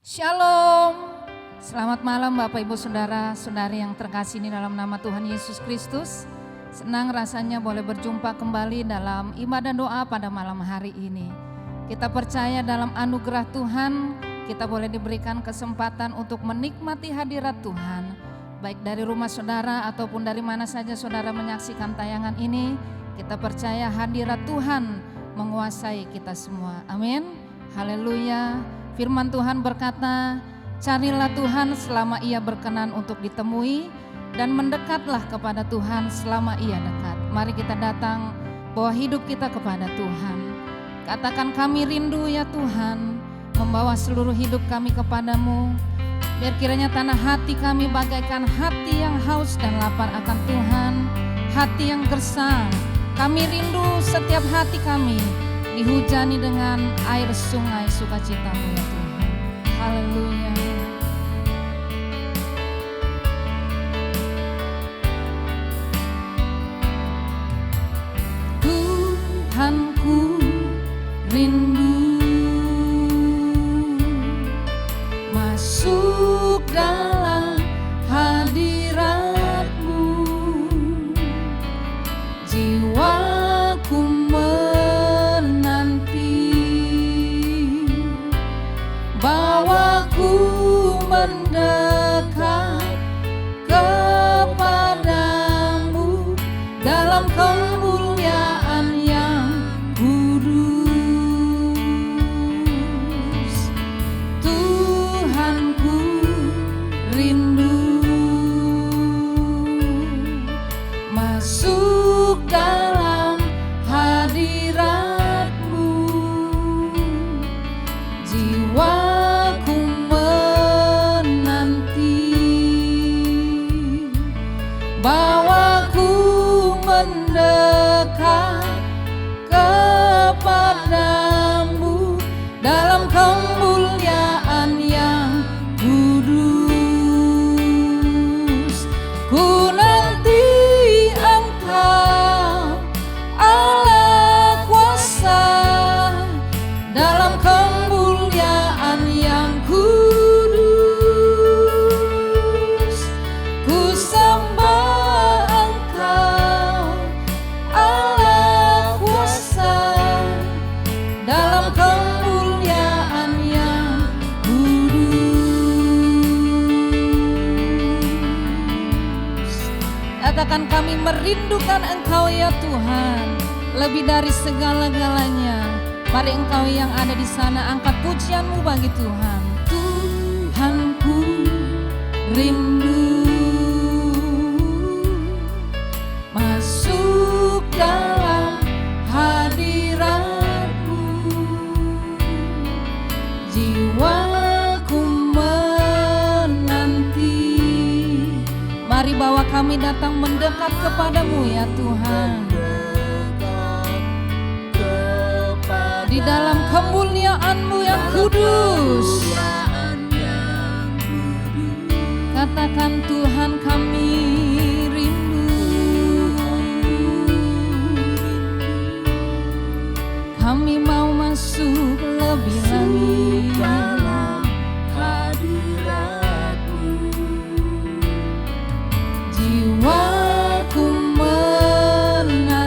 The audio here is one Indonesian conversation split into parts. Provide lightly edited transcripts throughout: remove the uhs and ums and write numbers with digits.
Shalom, selamat malam Bapak Ibu Saudara, Saudari yang terkasih di dalam nama Tuhan Yesus Kristus. Senang rasanya boleh berjumpa kembali dalam ibadah doa pada malam hari ini. Kita percaya dalam anugerah Tuhan, kita boleh diberikan kesempatan untuk menikmati hadirat Tuhan. Baik dari rumah saudara ataupun dari mana saja saudara menyaksikan tayangan ini, kita percaya hadirat Tuhan menguasai kita semua. Amin, haleluya. Firman Tuhan berkata, carilah Tuhan selama ia berkenan untuk ditemui dan mendekatlah kepada Tuhan selama ia dekat. Mari kita datang bawa hidup kita kepada Tuhan. Katakan, kami rindu ya Tuhan, membawa seluruh hidup kami kepadamu. Biar kiranya tanah hati kami bagaikan hati yang haus dan lapar akan Tuhan, hati yang gersang. Kami rindu setiap hati kami dihujani dengan air sungai sukacitamu ya Tuhan. Haleluya. Tuhanku rindu masuk dalam hadirat-Mu, jiwaku bawaku mendekat kepadamu dalam kemuliaan yang kudus. Tuhanku rindu masuk dalam hadirat-Mu, jiwaku bawaku mendekat kepadamu dalam kemuliaan yang kudus. Ku nanti Engkau Allah kuasa dalam kemuliaan yang kudus. Ku sembah Engkau Allah kuasa dalam kemuliaan yang kudus. Katakan, kami merindukan Engkau ya Tuhan, lebih dari segala-galanya. Mari Engkau yang ada di sana angkat pujian-Mu bagi Tuhan. Tuhanku rindu masuk dalam hadirat-Mu, jiwaku menanti. Mari bawa kami datang mendekat kepadamu ya Tuhan, di dalam kemuliaan-Mu yang kudus. Katakan, Tuhan kami rindu, kami mau masuk lebih lagi dalam hadirat-Mu, jiwaku menanti,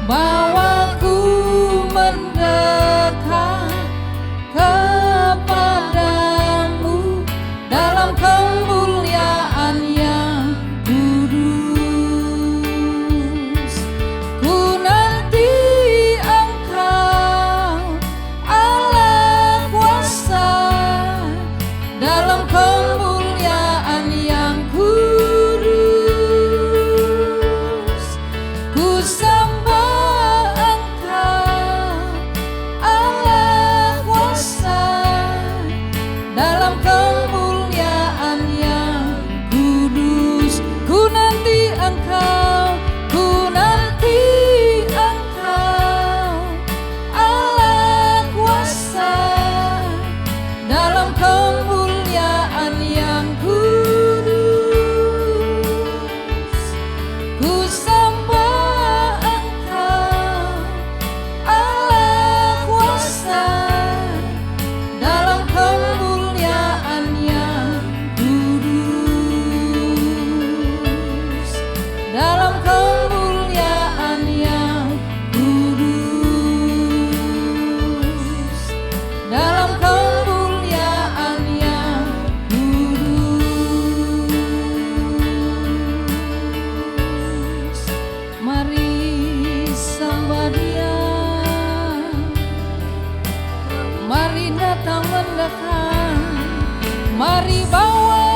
bawaku mendekat kepadamu dalam datang mendekat, mari bawa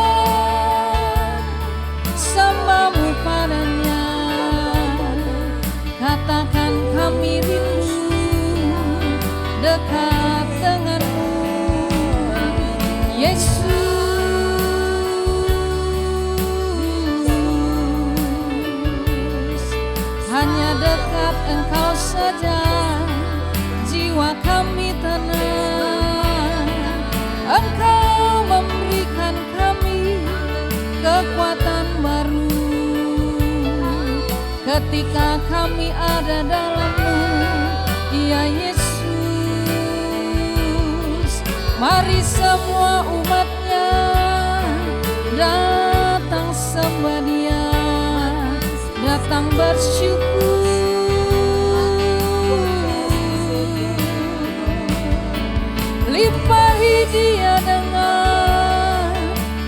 sembahmu padanya. Katakan kami rindu dekat denganmu, Yesus. Hanya dekat Engkau saja jiwa kami tenang. Engkau memberikan kami kekuatan baru ketika kami ada dalam-Mu, ya Yesus. Mari semua umat-Nya datang sembah Dia, datang bersyukur. Limpahi Dia dengan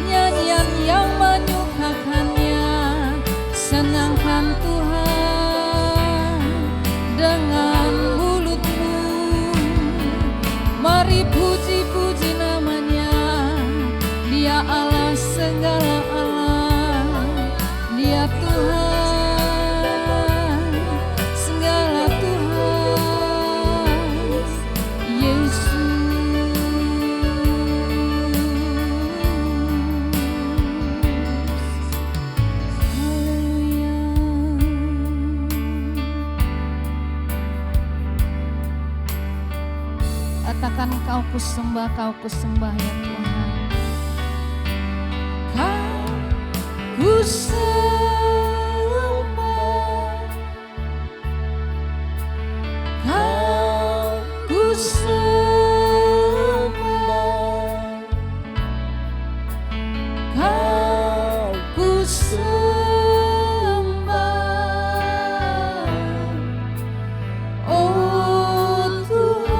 nyanyian yang menyukakannya. Senangkan Tuhan dengan mulutmu. Mari puji-puji namanya. Dia Allah segala Allah, Dia Tuhan segala Tuhan, Yesus. Katakan Kau kusembah, Kau kusembah ya Tuhan. Kau kusembah, Kau kusembah, Kau kusembah, oh Tuhan.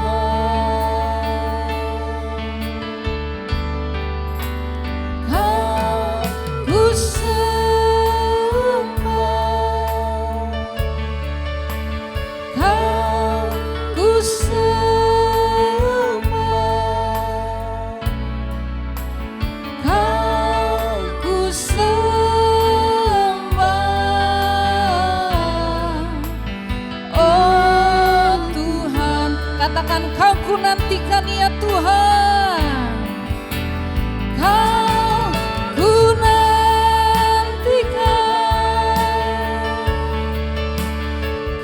Kau kusembah, Kau kusembah, Kau kusembah, oh Tuhan. Katakan Kau kunantikan ya Tuhan. Kau kunantikan,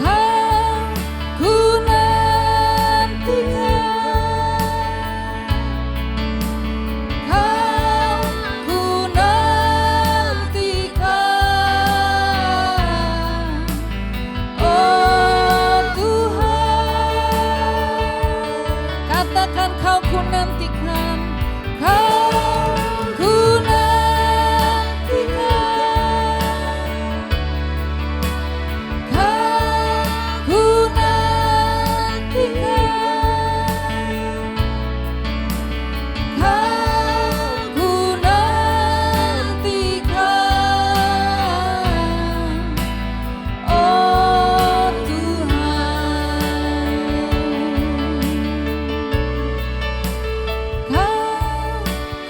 Kau kunantikan, Kau kunantikan, oh Tuhan. Katakan Kau kunantikan, Kau kunantikan, Kau kunantikan, Kau kunantikan, oh Tuhan. Kau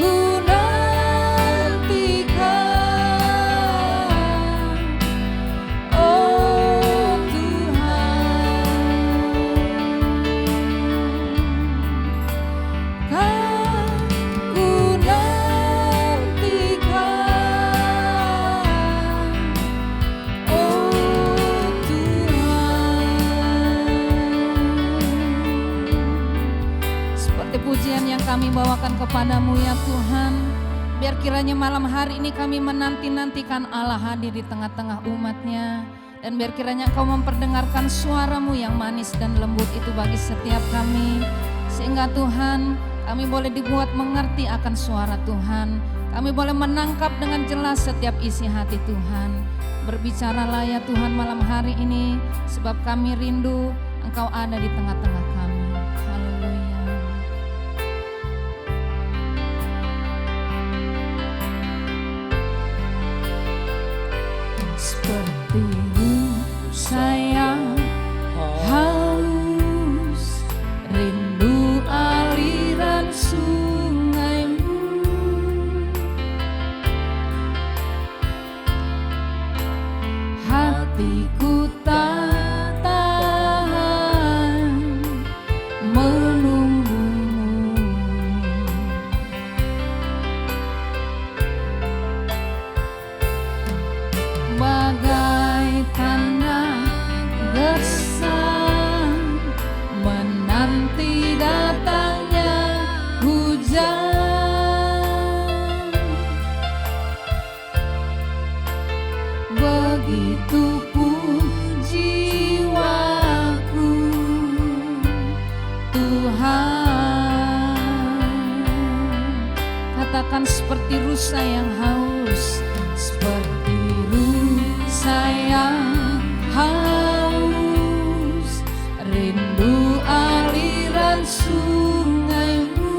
kunantikan, oh Tuhan. Kau kunantikan, oh Tuhan. Seperti pujian yang kami bawakan kepadamu ya Tuhan, biar kiranya malam hari ini kami menanti-nantikan Allah hadir di tengah-tengah umat-Nya. Dan biar kiranya Engkau memperdengarkan suara-Mu yang manis dan lembut itu bagi setiap kami. Sehingga Tuhan, kami boleh dibuat mengerti akan suara Tuhan. Kami boleh menangkap dengan jelas setiap isi hati Tuhan. Berbicaralah ya Tuhan malam hari ini, sebab kami rindu Engkau ada di tengah-tengah kami. Haleluya. Seperti sayang haus, rindu aliran Tuhan. Katakan seperti rusa yang haus, seperti rusa yang haus, rindu aliran sungaimu.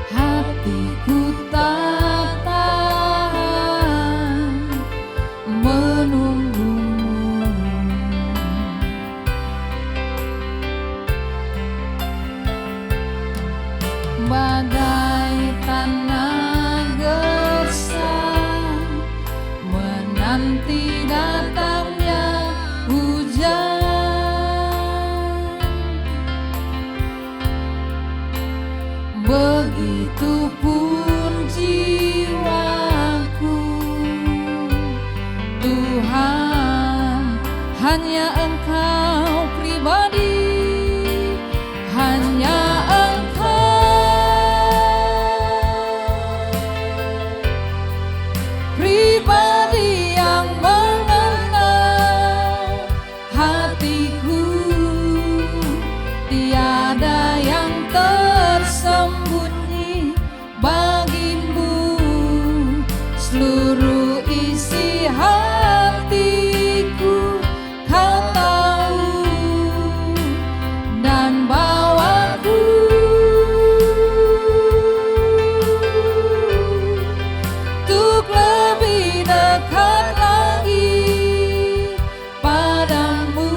Hatiku tak tahan menunggumu. Bagai tanah gersang menanti datangnya hujan, begitupun jiwaku. Tuhan, hanya Engkau pribadi, hanya pribadi yang mengenal hatiku. Tiada yang tersembunyi bagimu, seluruh isi hatiku Kau tahu dan bawaku untuk lebih dekat lagi padamu,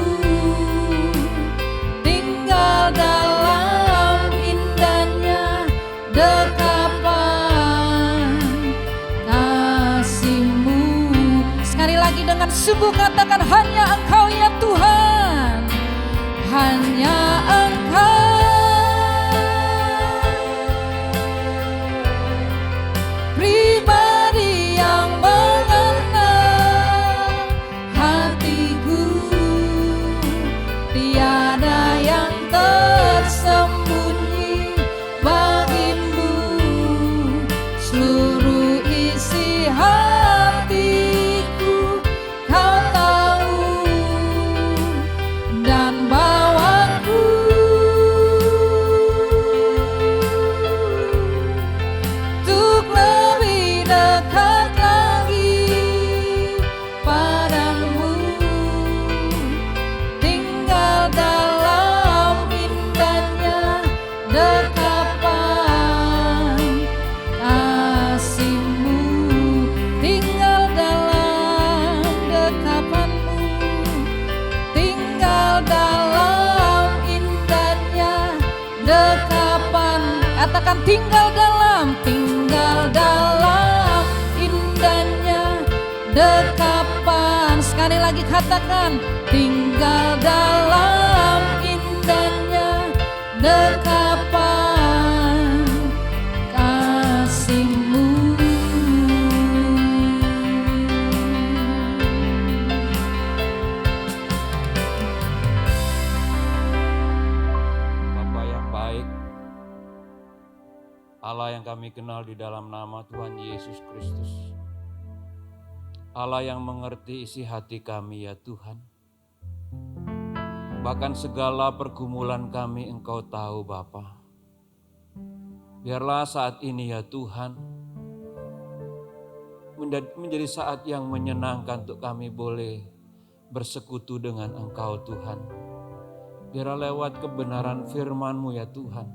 tinggal dalam indahnya dekapan kasih-Mu. Sekali lagi dengan sungguh katakan, hanya Engkau ya Tuhan, hanya Engkau. Pribadi yang mengenal hatiku, tiada yang tersembunyi bagimu, seluruh isi hatiku Kau tahu dan bawaku untuk lebih dekat lagi padamu, tinggal dalam indahnya dekapan kasih-Mu, tinggal dalam dekapan-Mu, tinggal dalam indahnya dekapan. Katakan tinggal dalam indahnya dekapan. Sekali lagi katakan, tinggal dalam indahnya dekapan kasih-Mu. Bapa yang baik, Allah yang kami kenal di dalam nama Tuhan Yesus Kristus, Allah yang mengerti isi hati kami ya Tuhan. Bahkan segala pergumulan kami Engkau tahu Bapa. Biarlah saat ini ya Tuhan menjadi saat yang menyenangkan untuk kami boleh bersekutu dengan Engkau Tuhan. Biarlah lewat kebenaran firman-Mu ya Tuhan,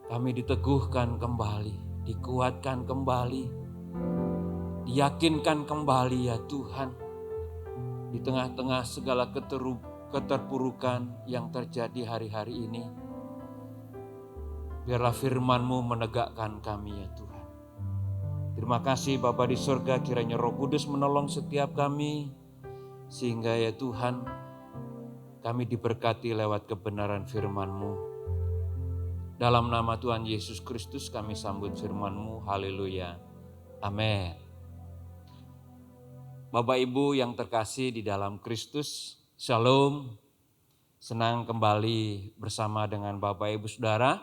kami diteguhkan kembali, dikuatkan kembali, diyakinkan kembali ya Tuhan. Di tengah-tengah segala keterpurukan yang terjadi hari-hari ini, biarlah firman-Mu menegakkan kami ya Tuhan. Terima kasih Bapa di surga, kiranya Roh Kudus menolong setiap kami, sehingga ya Tuhan kami diberkati lewat kebenaran firman-Mu. Dalam nama Tuhan Yesus Kristus kami sambut firman-Mu, haleluya, amin. Bapak Ibu yang terkasih di dalam Kristus, Shalom. Senang kembali bersama dengan Bapak Ibu Saudara,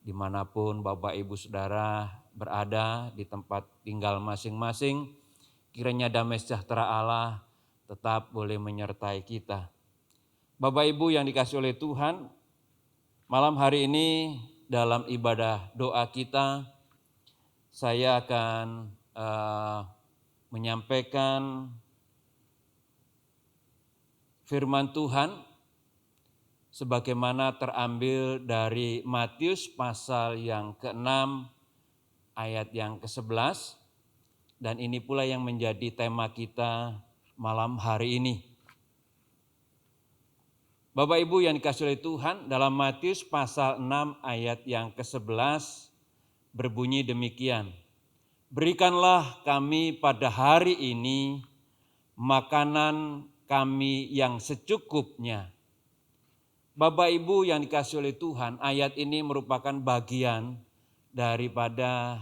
dimanapun Bapak Ibu Saudara berada di tempat tinggal masing-masing. Kiranya damai sejahtera Allah tetap boleh menyertai kita. Bapak Ibu yang dikasihi oleh Tuhan, malam hari ini dalam ibadah doa kita, saya akan menyampaikan firman Tuhan sebagaimana terambil dari Matius pasal yang ke-6 ayat yang ke-11, dan ini pula yang menjadi tema kita malam hari ini. Bapak Ibu yang dikasihi oleh Tuhan, dalam Matius pasal 6 ayat yang ke-11 berbunyi demikian. Berikanlah kami pada hari ini makanan kami yang secukupnya. Bapak Ibu yang dikasihi oleh Tuhan, ayat ini merupakan bagian daripada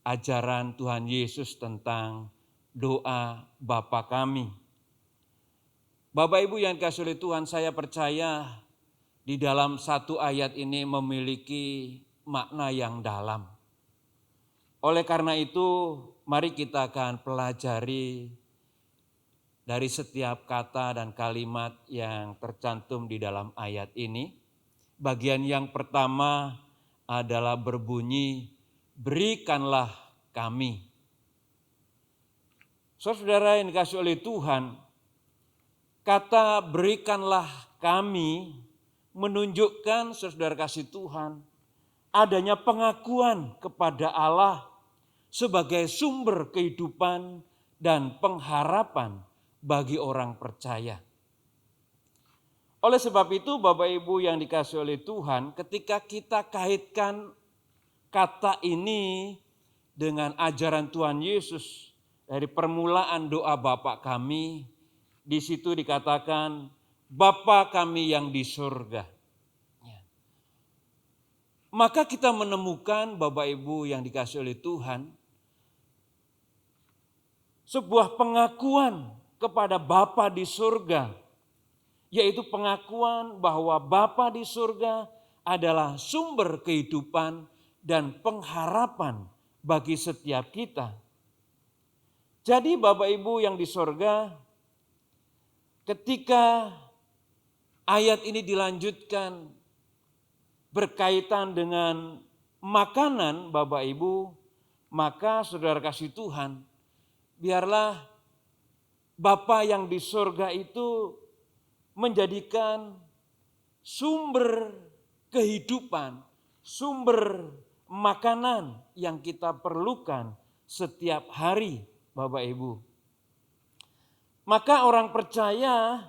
ajaran Tuhan Yesus tentang doa Bapa kami. Bapak Ibu yang dikasihi oleh Tuhan, saya percaya di dalam satu ayat ini memiliki makna yang dalam. Oleh karena itu, mari kita akan pelajari dari setiap kata dan kalimat yang tercantum di dalam ayat ini. Bagian yang pertama adalah berbunyi, berikanlah kami. Saudara yang dikasihi oleh Tuhan, kata berikanlah kami menunjukkan, saudara kasih Tuhan, adanya pengakuan kepada Allah sebagai sumber kehidupan dan pengharapan bagi orang percaya. Oleh sebab itu Bapak Ibu yang dikasihi oleh Tuhan, ketika kita kaitkan kata ini dengan ajaran Tuhan Yesus dari permulaan doa Bapa kami, di situ dikatakan Bapa kami yang di surga. Maka kita menemukan Bapak Ibu yang dikasihi oleh Tuhan, sebuah pengakuan kepada Bapa di surga, yaitu pengakuan bahwa Bapa di surga adalah sumber kehidupan dan pengharapan bagi setiap kita. Jadi Bapak Ibu yang di surga, ketika ayat ini dilanjutkan berkaitan dengan makanan Bapak Ibu, maka saudara kasih Tuhan, biarlah Bapa yang di surga itu menjadikan sumber kehidupan, sumber makanan yang kita perlukan setiap hari Bapak Ibu. Maka orang percaya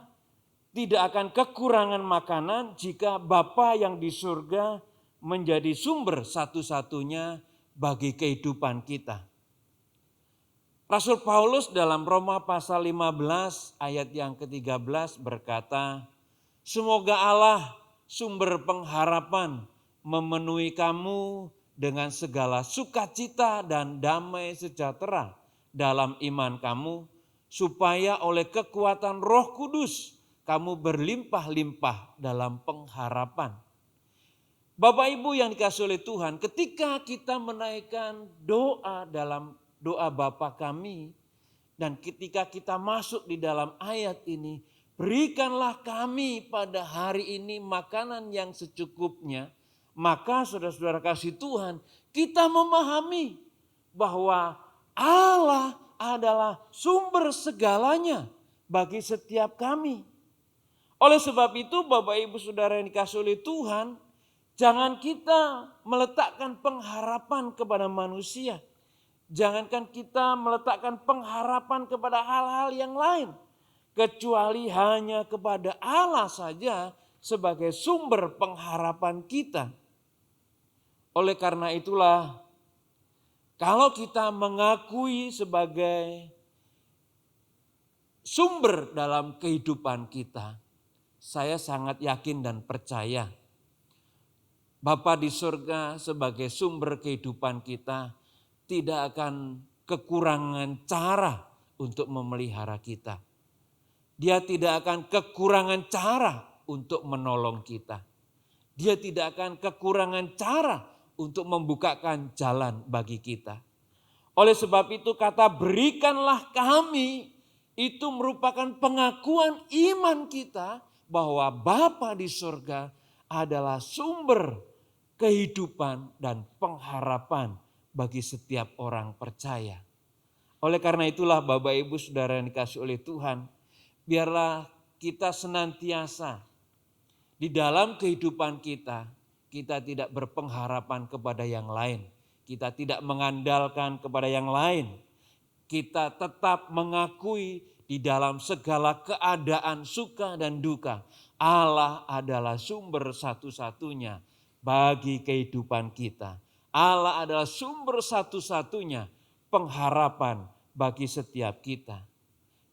tidak akan kekurangan makanan jika Bapa yang di surga menjadi sumber satu-satunya bagi kehidupan kita. Rasul Paulus dalam Roma pasal 15 ayat yang ke-13 berkata, semoga Allah sumber pengharapan memenuhi kamu dengan segala sukacita dan damai sejahtera dalam iman kamu, supaya oleh kekuatan Roh Kudus kamu berlimpah-limpah dalam pengharapan. Bapak Ibu yang dikasihi oleh Tuhan, ketika kita menaikkan doa dalam doa Bapa kami, dan ketika kita masuk di dalam ayat ini, berikanlah kami pada hari ini makanan yang secukupnya, maka saudara-saudara kasih Tuhan, kita memahami bahwa Allah adalah sumber segalanya bagi setiap kami. Oleh sebab itu Bapak Ibu Saudara yang dikasihi oleh Tuhan, jangan kita meletakkan pengharapan kepada manusia. Jangankan kita meletakkan pengharapan kepada hal-hal yang lain, kecuali hanya kepada Allah saja sebagai sumber pengharapan kita. Oleh karena itulah, kalau kita mengakui sebagai sumber dalam kehidupan kita, saya sangat yakin dan percaya Bapa di surga sebagai sumber kehidupan kita tidak akan kekurangan cara untuk memelihara kita. Dia tidak akan kekurangan cara untuk menolong kita. Dia tidak akan kekurangan cara untuk membukakan jalan bagi kita. Oleh sebab itu kata berikanlah kami itu merupakan pengakuan iman kita bahwa Bapa di surga adalah sumber kehidupan dan pengharapan bagi setiap orang percaya. Oleh karena itulah Bapak Ibu Saudara yang dikasihi oleh Tuhan, biarlah kita senantiasa di dalam kehidupan kita tidak berpengharapan kepada yang lain. Kita tidak mengandalkan kepada yang lain. Kita tetap mengakui di dalam segala keadaan suka dan duka, Allah adalah sumber satu-satunya bagi kehidupan kita. Allah adalah sumber satu-satunya pengharapan bagi setiap kita.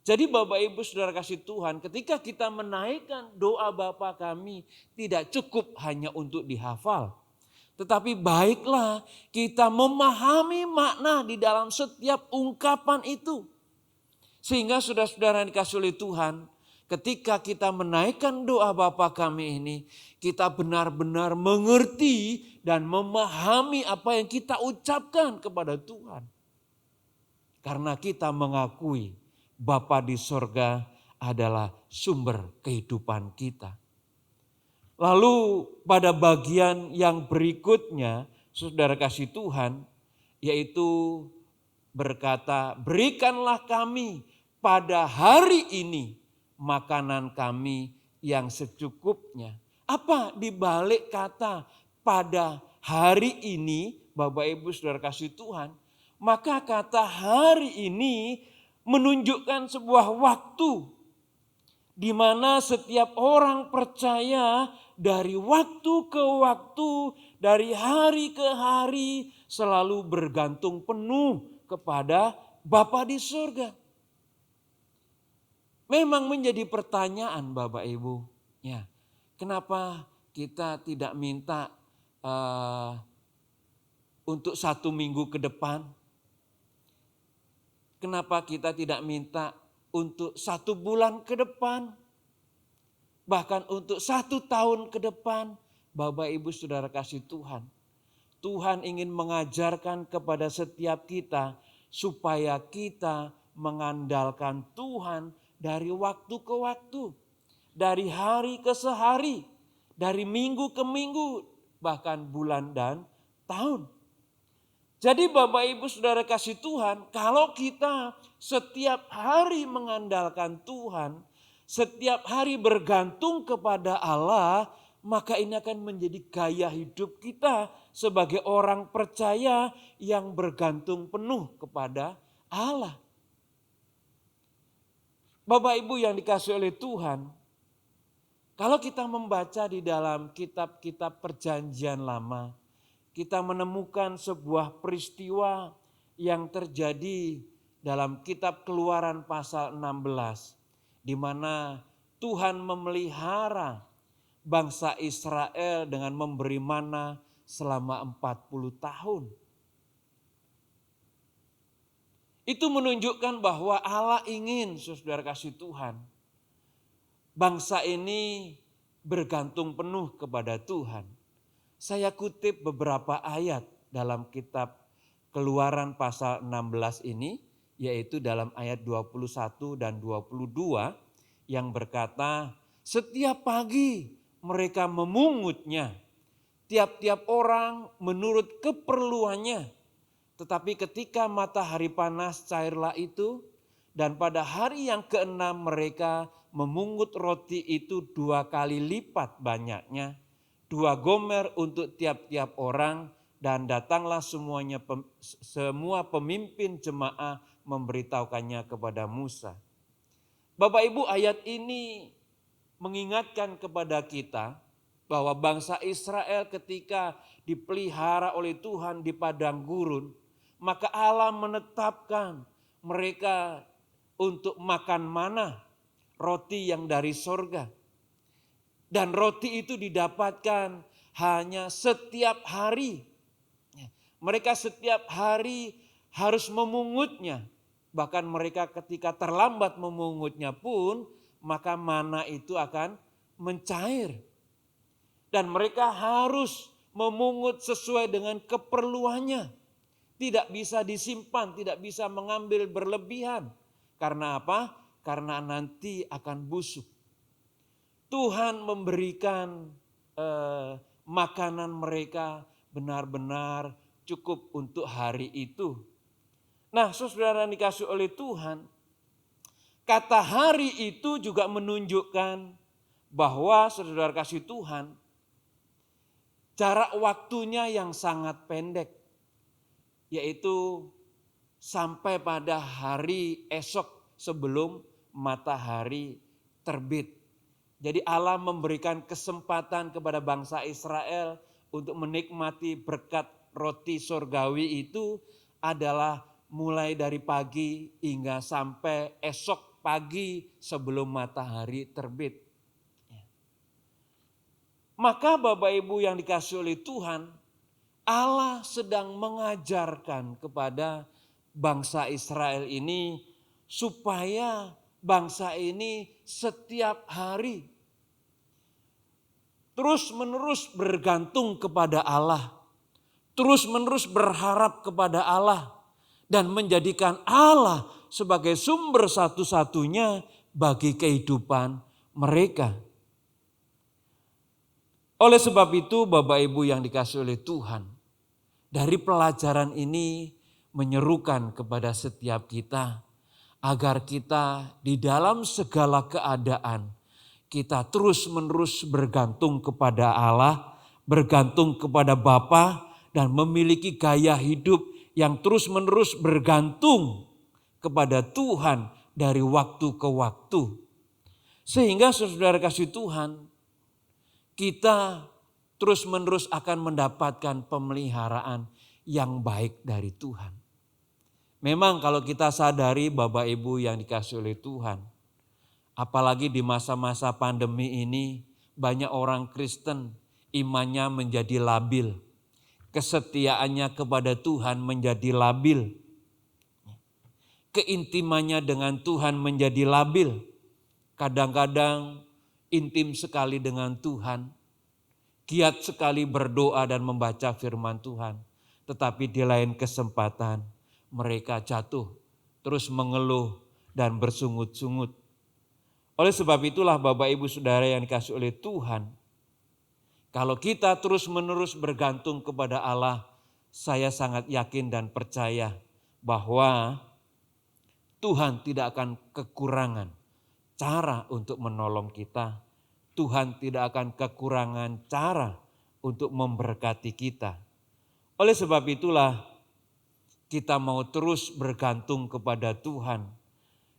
Jadi Bapak Ibu Saudara kasih Tuhan, ketika kita menaikkan doa Bapa kami tidak cukup hanya untuk dihafal. Tetapi baiklah kita memahami makna di dalam setiap ungkapan itu. Sehingga saudara-saudara yang dikasihi oleh Tuhan, ketika kita menaikkan doa Bapa kami ini, kita benar-benar mengerti dan memahami apa yang kita ucapkan kepada Tuhan. Karena kita mengakui Bapa di sorga adalah sumber kehidupan kita. Lalu pada bagian yang berikutnya, saudara kasih Tuhan, yaitu berkata, berikanlah kami pada hari ini makanan kami yang secukupnya. Apa dibalik kata pada hari ini, Bapak Ibu Saudara kasih Tuhan? Maka kata hari ini menunjukkan sebuah waktu di mana setiap orang percaya dari waktu ke waktu, dari hari ke hari selalu bergantung penuh kepada Bapa di surga. Memang menjadi pertanyaan Bapak Ibu, ya, kenapa kita tidak minta untuk 1 minggu ke depan? Kenapa kita tidak minta untuk 1 bulan ke depan? Bahkan untuk 1 tahun ke depan, Bapak Ibu Saudara kasih Tuhan. Tuhan ingin mengajarkan kepada setiap kita supaya kita mengandalkan Tuhan dari waktu ke waktu, dari hari ke sehari, dari minggu ke minggu, bahkan bulan dan tahun. Jadi Bapak Ibu Saudara kasih Tuhan, kalau kita setiap hari mengandalkan Tuhan, setiap hari bergantung kepada Allah, maka ini akan menjadi gaya hidup kita sebagai orang percaya yang bergantung penuh kepada Allah. Bapak Ibu yang dikasihi oleh Tuhan, kalau kita membaca di dalam kitab-kitab perjanjian lama, kita menemukan sebuah peristiwa yang terjadi dalam kitab Keluaran pasal 16, di mana Tuhan memelihara bangsa Israel dengan memberi mana selama 40 tahun. Itu menunjukkan bahwa Allah ingin, saudara kasih Tuhan, bangsa ini bergantung penuh kepada Tuhan. Saya kutip beberapa ayat dalam kitab Keluaran pasal 16 ini, yaitu dalam ayat 21 dan 22 yang berkata, setiap pagi mereka memungutnya, tiap-tiap orang menurut keperluannya. Tetapi ketika matahari panas cairlah itu, dan pada hari yang ke-6 mereka memungut roti itu 2 kali lipat banyaknya, 2 gomer untuk tiap-tiap orang, dan datanglah semua pemimpin jemaah memberitahukannya kepada Musa. Bapak Ibu, ayat ini mengingatkan kepada kita bahwa bangsa Israel ketika dipelihara oleh Tuhan di padang gurun, maka Allah menetapkan mereka untuk makan mana, roti yang dari sorga. Dan roti itu didapatkan hanya setiap hari. Mereka setiap hari harus memungutnya. Bahkan mereka ketika terlambat memungutnya pun, maka mana itu akan mencair. Dan mereka harus memungut sesuai dengan keperluannya. Tidak bisa disimpan, tidak bisa mengambil berlebihan. Karena apa? karena nanti akan busuk. Tuhan memberikan makanan mereka benar-benar cukup untuk hari itu. Nah, saudara dikasih oleh Tuhan, kata hari itu juga menunjukkan bahwa saudara kasih Tuhan, jarak waktunya yang sangat pendek, yaitu sampai pada hari esok sebelum matahari terbit. Jadi Allah memberikan kesempatan kepada bangsa Israel untuk menikmati berkat roti surgawi itu adalah mulai dari pagi hingga sampai esok pagi sebelum matahari terbit. Maka Bapak Ibu yang dikasihi oleh Tuhan, Allah sedang mengajarkan kepada bangsa Israel ini supaya bangsa ini setiap hari terus-menerus bergantung kepada Allah, terus-menerus berharap kepada Allah, dan menjadikan Allah sebagai sumber satu-satunya bagi kehidupan mereka. Oleh sebab itu Bapak Ibu yang dikasihi oleh Tuhan, dari pelajaran ini menyerukan kepada setiap kita agar kita di dalam segala keadaan kita terus-menerus bergantung kepada Allah, bergantung kepada Bapa, dan memiliki gaya hidup yang terus-menerus bergantung kepada Tuhan dari waktu ke waktu. Sehingga saudara kasih Tuhan, kita terus-menerus akan mendapatkan pemeliharaan yang baik dari Tuhan. Memang kalau kita sadari Bapak Ibu yang dikasihi oleh Tuhan, apalagi di masa-masa pandemi ini banyak orang Kristen imannya menjadi labil. Kesetiaannya kepada Tuhan menjadi labil. Keintimannya dengan Tuhan menjadi labil. Kadang-kadang intim sekali dengan Tuhan. Giat sekali berdoa dan membaca firman Tuhan. Tetapi di lain kesempatan mereka jatuh, terus mengeluh dan bersungut-sungut. Oleh sebab itulah Bapak Ibu Saudara yang dikasihi oleh Tuhan, kalau kita terus-menerus bergantung kepada Allah, saya sangat yakin dan percaya bahwa Tuhan tidak akan kekurangan cara untuk menolong kita. Tuhan tidak akan kekurangan cara untuk memberkati kita. Oleh sebab itulah kita mau terus bergantung kepada Tuhan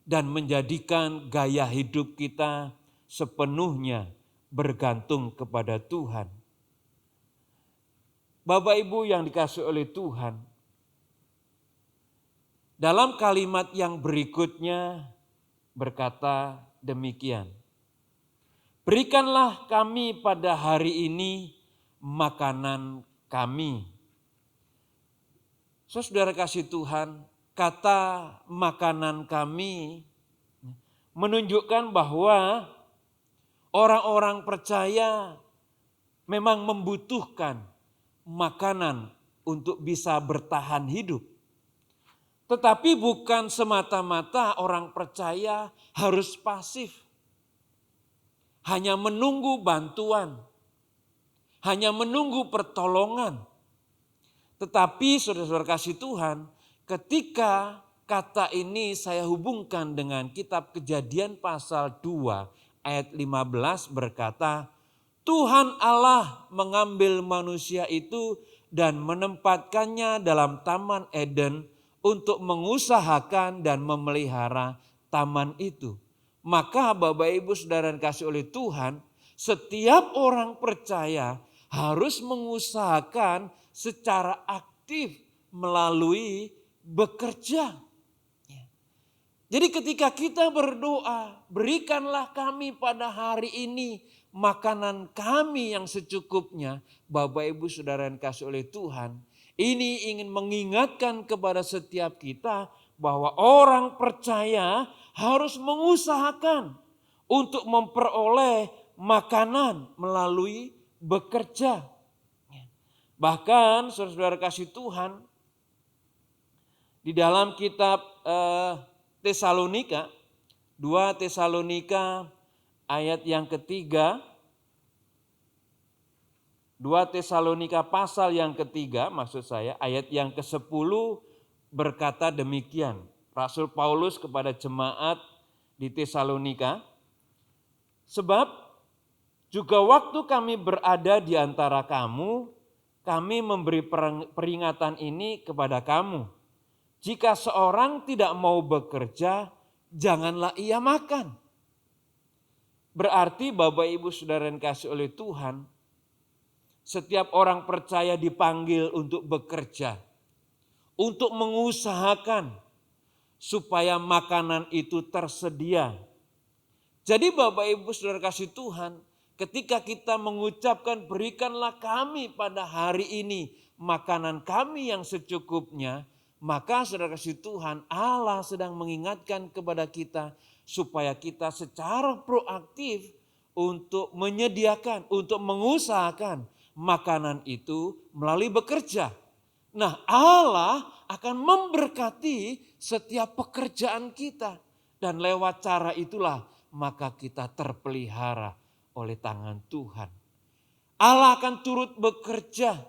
dan menjadikan gaya hidup kita sepenuhnya bergantung kepada Tuhan. Bapak Ibu yang dikasihi oleh Tuhan, dalam kalimat yang berikutnya berkata demikian. Berikanlah kami pada hari ini makanan kami. Saudara kasih Tuhan, kata makanan kami menunjukkan bahwa orang-orang percaya memang membutuhkan makanan untuk bisa bertahan hidup. Tetapi bukan semata-mata orang percaya harus pasif. Hanya menunggu bantuan, hanya menunggu pertolongan. Tetapi saudara-saudara kasih Tuhan, ketika kata ini saya hubungkan dengan kitab Kejadian pasal 2 ayat 15 berkata, Tuhan Allah mengambil manusia itu dan menempatkannya dalam Taman Eden untuk mengusahakan dan memelihara taman itu. Maka Bapak Ibu Saudara yang dikasihi oleh Tuhan, setiap orang percaya harus mengusahakan secara aktif melalui bekerja. Jadi ketika kita berdoa, berikanlah kami pada hari ini makanan kami yang secukupnya. Bapak Ibu Saudara yang dikasihi oleh Tuhan, ini ingin mengingatkan kepada setiap kita bahwa orang percaya harus mengusahakan untuk memperoleh makanan melalui bekerja. Bahkan saudara-saudara kasih Tuhan, di dalam kitab Tesalonika 2 Tesalonika ayat yang ketiga, 2 Tesalonika pasal yang ketiga, maksud saya ayat yang ke-10 berkata demikian. Rasul Paulus kepada jemaat di Tesalonika, sebab juga waktu kami berada di antara kamu, kami memberi peringatan ini kepada kamu. Jika seorang tidak mau bekerja, janganlah ia makan. Berarti Bapak Ibu Saudara yang kasih oleh Tuhan, setiap orang percaya dipanggil untuk bekerja, untuk mengusahakan supaya makanan itu tersedia. Jadi Bapak Ibu Saudara kasih Tuhan, ketika kita mengucapkan berikanlah kami pada hari ini makanan kami yang secukupnya, maka Saudara kasih Tuhan, Allah sedang mengingatkan kepada kita supaya kita secara proaktif untuk menyediakan, untuk mengusahakan makanan itu melalui bekerja. Nah, Allah akan memberkati setiap pekerjaan kita. Dan lewat cara itulah maka kita terpelihara oleh tangan Tuhan. Allah akan turut bekerja,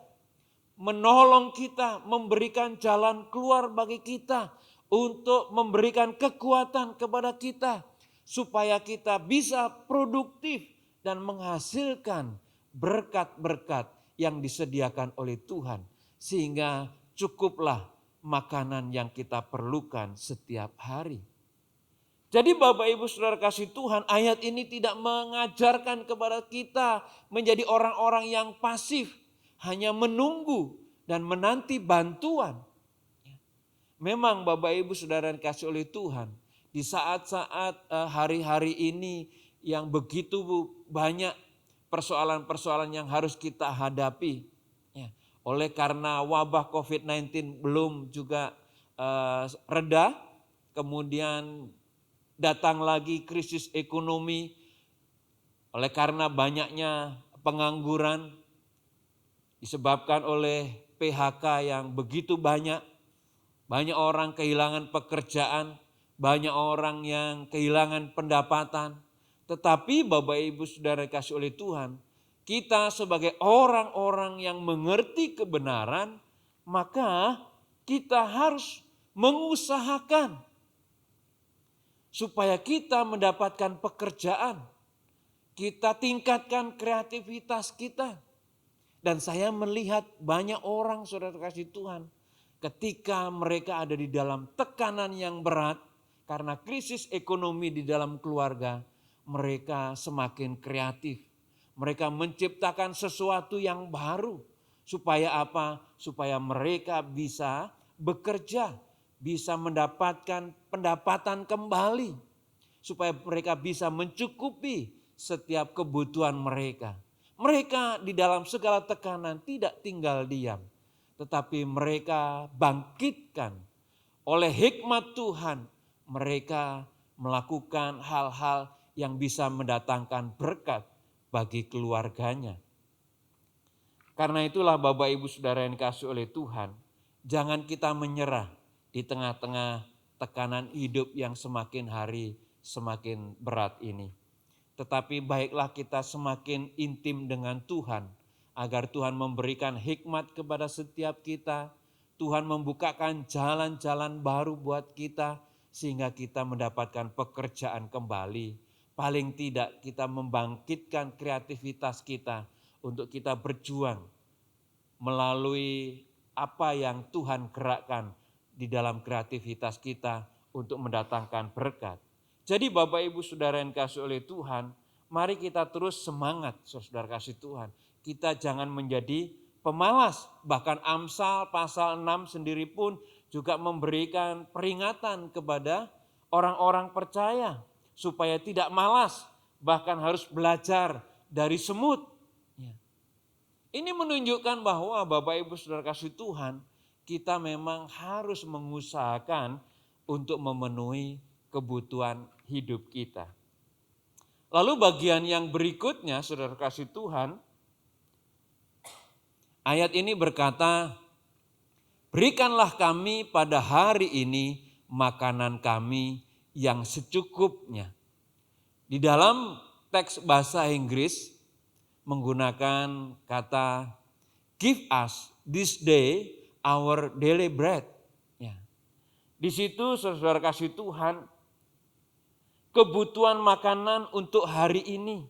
menolong kita, memberikan jalan keluar bagi kita, untuk memberikan kekuatan kepada kita, supaya kita bisa produktif dan menghasilkan berkat-berkat yang disediakan oleh Tuhan. Sehingga cukuplah makanan yang kita perlukan setiap hari. Jadi Bapak Ibu Saudara kasih Tuhan, ayat ini tidak mengajarkan kepada kita menjadi orang-orang yang pasif, hanya menunggu dan menanti bantuan. Memang Bapak Ibu Saudara yang kasih oleh Tuhan, di saat-saat hari-hari ini yang begitu banyak persoalan-persoalan yang harus kita hadapi. Ya, oleh karena wabah COVID-19 belum juga reda, kemudian datang lagi krisis ekonomi, oleh karena banyaknya pengangguran disebabkan oleh PHK yang begitu banyak orang kehilangan pekerjaan, banyak orang yang kehilangan pendapatan. Tetapi Bapak Ibu Saudara kasih oleh Tuhan, kita sebagai orang-orang yang mengerti kebenaran, maka kita harus mengusahakan supaya kita mendapatkan pekerjaan. Kita tingkatkan kreativitas kita. Dan saya melihat banyak orang saudara kasih Tuhan, ketika mereka ada di dalam tekanan yang berat karena krisis ekonomi di dalam keluarga, mereka semakin kreatif. Mereka menciptakan sesuatu yang baru. Supaya apa? Supaya mereka bisa bekerja, bisa mendapatkan pendapatan kembali. Supaya mereka bisa mencukupi setiap kebutuhan mereka. Mereka di dalam segala tekanan tidak tinggal diam. Tetapi mereka bangkitkan oleh hikmat Tuhan. Mereka melakukan hal-hal yang bisa mendatangkan berkat bagi keluarganya. Karena itulah Bapak Ibu Saudara yang dikasihi oleh Tuhan, jangan kita menyerah di tengah-tengah tekanan hidup yang semakin hari semakin berat ini. Tetapi baiklah kita semakin intim dengan Tuhan, agar Tuhan memberikan hikmat kepada setiap kita. Tuhan membukakan jalan-jalan baru buat kita, sehingga kita mendapatkan pekerjaan kembali. Paling tidak kita membangkitkan kreativitas kita untuk kita berjuang melalui apa yang Tuhan gerakkan di dalam kreativitas kita untuk mendatangkan berkat. Jadi Bapak Ibu Saudara yang kasih oleh Tuhan, mari kita terus semangat saudara kasih Tuhan. Kita jangan menjadi pemalas. Bahkan Amsal pasal 6 sendiri pun juga memberikan peringatan kepada orang-orang percaya. Supaya tidak malas, bahkan harus belajar dari semut. Ini menunjukkan bahwa Bapak Ibu Saudara kasih Tuhan, kita memang harus mengusahakan untuk memenuhi kebutuhan hidup kita. Lalu bagian yang berikutnya saudara kasih Tuhan, ayat ini berkata, berikanlah kami pada hari ini makanan kami yang secukupnya. Di dalam teks bahasa Inggris menggunakan kata give us this day our daily bread. Ya. Di situ saudara kasih Tuhan, kebutuhan makanan untuk hari ini.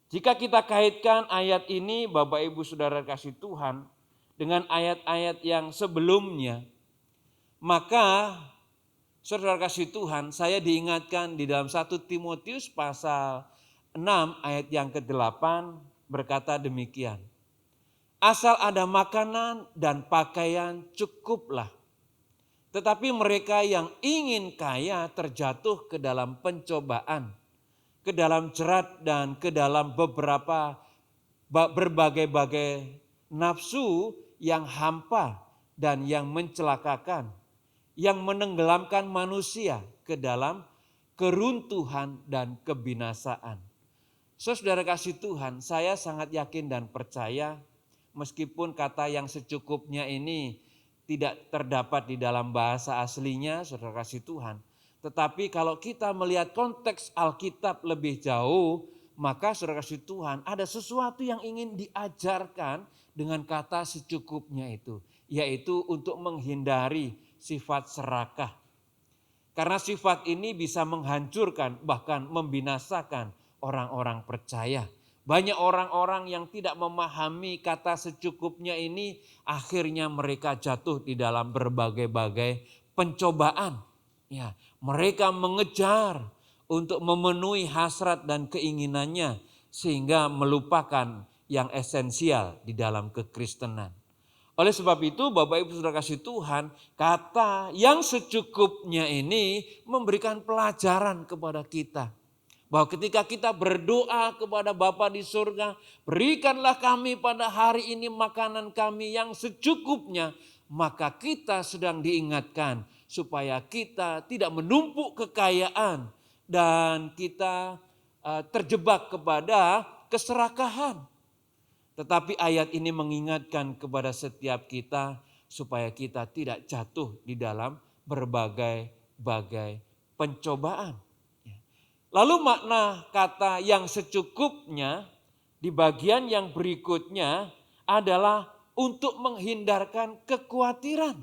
Jika kita kaitkan ayat ini Bapak Ibu Saudara kasih Tuhan dengan ayat-ayat yang sebelumnya, maka saudara kasih Tuhan, saya diingatkan di dalam 1 Timotius pasal 6 ayat yang ke-8 berkata demikian. Asal ada makanan dan pakaian cukuplah. Tetapi mereka yang ingin kaya terjatuh ke dalam pencobaan, ke dalam jerat dan ke dalam berbagai-bagai nafsu yang hampa dan yang mencelakakan, yang menenggelamkan manusia ke dalam keruntuhan dan kebinasaan. Saudara kasih Tuhan, saya sangat yakin dan percaya meskipun kata yang secukupnya ini tidak terdapat di dalam bahasa aslinya, saudara kasih Tuhan. Tetapi kalau kita melihat konteks Alkitab lebih jauh, maka saudara kasih Tuhan ada sesuatu yang ingin diajarkan dengan kata secukupnya itu. Yaitu untuk menghindari sifat serakah. Karena sifat ini bisa menghancurkan bahkan membinasakan orang-orang percaya. Banyak orang-orang yang tidak memahami kata secukupnya ini, akhirnya mereka jatuh di dalam berbagai-bagai pencobaan. Ya, mereka mengejar untuk memenuhi hasrat dan keinginannya sehingga melupakan yang esensial di dalam kekristenan. Oleh sebab itu Bapak Ibu Saudara kasih Tuhan, kata yang secukupnya ini memberikan pelajaran kepada kita. Bahwa ketika kita berdoa kepada Bapa di surga, berikanlah kami pada hari ini makanan kami yang secukupnya. Maka kita sedang diingatkan supaya kita tidak menumpuk kekayaan dan kita terjebak kepada keserakahan. Tetapi ayat ini mengingatkan kepada setiap kita supaya kita tidak jatuh di dalam berbagai-bagai pencobaan. Lalu makna kata yang secukupnya di bagian yang berikutnya adalah untuk menghindarkan kekhawatiran.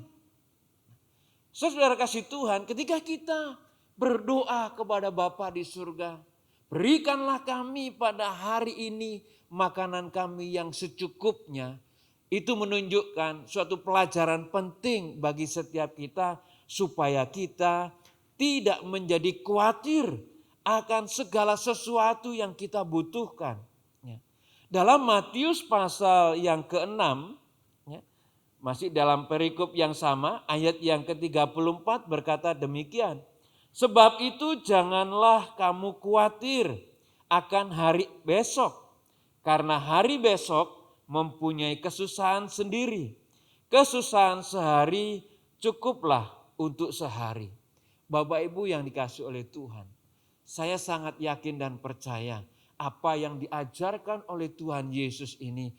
Saudara kasih Tuhan, ketika kita berdoa kepada Bapa di surga, berikanlah kami pada hari ini makanan kami yang secukupnya. Itu menunjukkan suatu pelajaran penting bagi setiap kita supaya kita tidak menjadi khawatir akan segala sesuatu yang kita butuhkan. Dalam Matius pasal yang ke-6, masih dalam perikop yang sama, ayat yang ke-34 berkata demikian. Sebab itu janganlah kamu khawatir akan hari besok, karena hari besok mempunyai kesusahan sendiri. Kesusahan sehari cukuplah untuk sehari. Bapak Ibu yang dikasihi oleh Tuhan, saya sangat yakin dan percaya apa yang diajarkan oleh Tuhan Yesus ini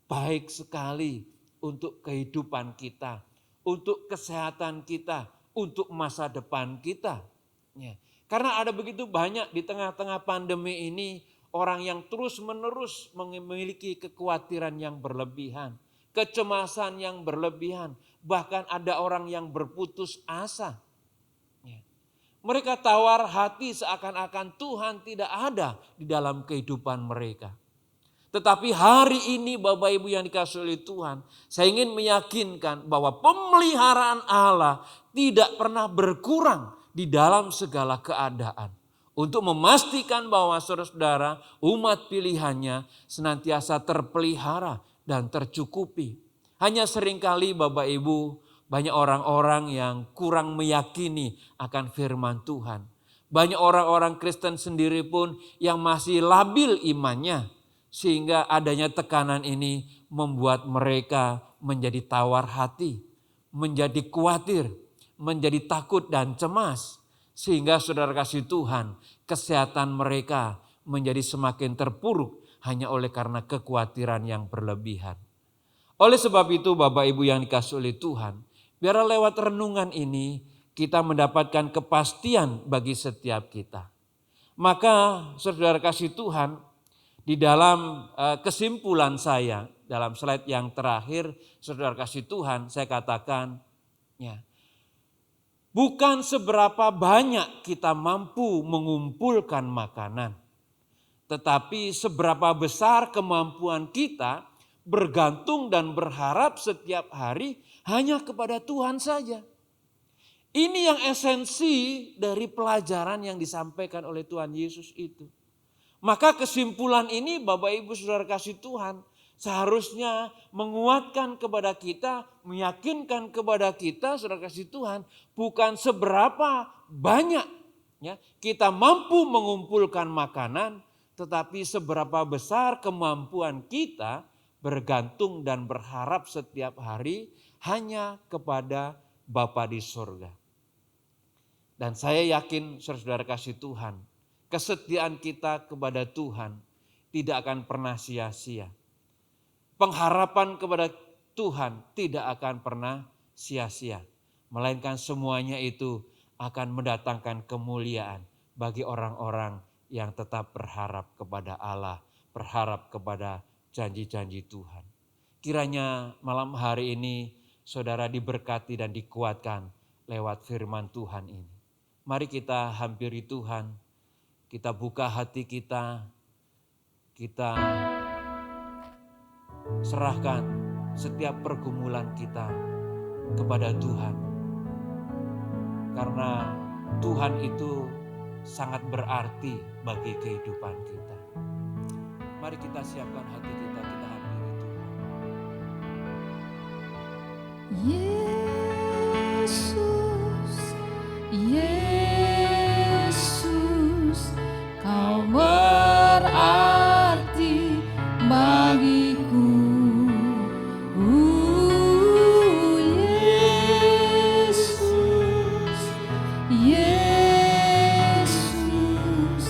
baik sekali untuk kehidupan kita, untuk kesehatan kita, untuk masa depan kita. Ya. Karena ada begitu banyak di tengah-tengah pandemi ini orang yang terus-menerus memiliki kekhawatiran yang berlebihan, kecemasan yang berlebihan, bahkan ada orang yang berputus asa. Mereka tawar hati seakan-akan Tuhan tidak ada di dalam kehidupan mereka. Tetapi hari ini Bapak Ibu yang dikasihi oleh Tuhan, saya ingin meyakinkan bahwa pemeliharaan Allah tidak pernah berkurang di dalam segala keadaan. Untuk memastikan bahwa saudara-saudara umat pilihannya senantiasa terpelihara dan tercukupi. Hanya seringkali Bapak Ibu, banyak orang-orang yang kurang meyakini akan firman Tuhan. Banyak orang-orang Kristen sendiri pun yang masih labil imannya. Sehingga adanya tekanan ini membuat mereka menjadi tawar hati, menjadi khawatir, menjadi takut dan cemas. Sehingga saudara kasih Tuhan, kesehatan mereka menjadi semakin terpuruk hanya oleh karena kekhawatiran yang berlebihan. Oleh sebab itu Bapak Ibu yang dikasihi oleh Tuhan, biarlah lewat renungan ini kita mendapatkan kepastian bagi setiap kita. Maka saudara kasih Tuhan, di dalam kesimpulan saya, dalam slide yang terakhir, saudara kasih Tuhan, saya katakan, ya, bukan seberapa banyak kita mampu mengumpulkan makanan, tetapi seberapa besar kemampuan kita bergantung dan berharap setiap hari hanya kepada Tuhan saja. Ini yang esensi dari pelajaran yang disampaikan oleh Tuhan Yesus itu. Maka kesimpulan ini Bapak Ibu Saudara kasih Tuhan seharusnya menguatkan kepada kita, meyakinkan kepada kita Saudara kasih Tuhan, bukan seberapa banyak ya kita mampu mengumpulkan makanan, tetapi seberapa besar kemampuan kita bergantung dan berharap setiap hari hanya kepada Bapa di surga. Dan saya yakin saudara kasih Tuhan, kesetiaan kita kepada Tuhan tidak akan pernah sia-sia. Pengharapan kepada Tuhan tidak akan pernah sia-sia. Melainkan semuanya itu akan mendatangkan kemuliaan bagi orang-orang yang tetap berharap kepada Allah, berharap kepada janji-janji Tuhan. Kiranya malam hari ini saudara diberkati dan dikuatkan lewat firman Tuhan ini. Mari kita hampiri Tuhan, kita buka hati kita serahkan setiap pergumulan kita kepada Tuhan. Karena Tuhan itu sangat berarti bagi kehidupan kita. Mari kita siapkan hati kita hampiri Tuhan. Yesus, Kau berarti bagiku. Yesus,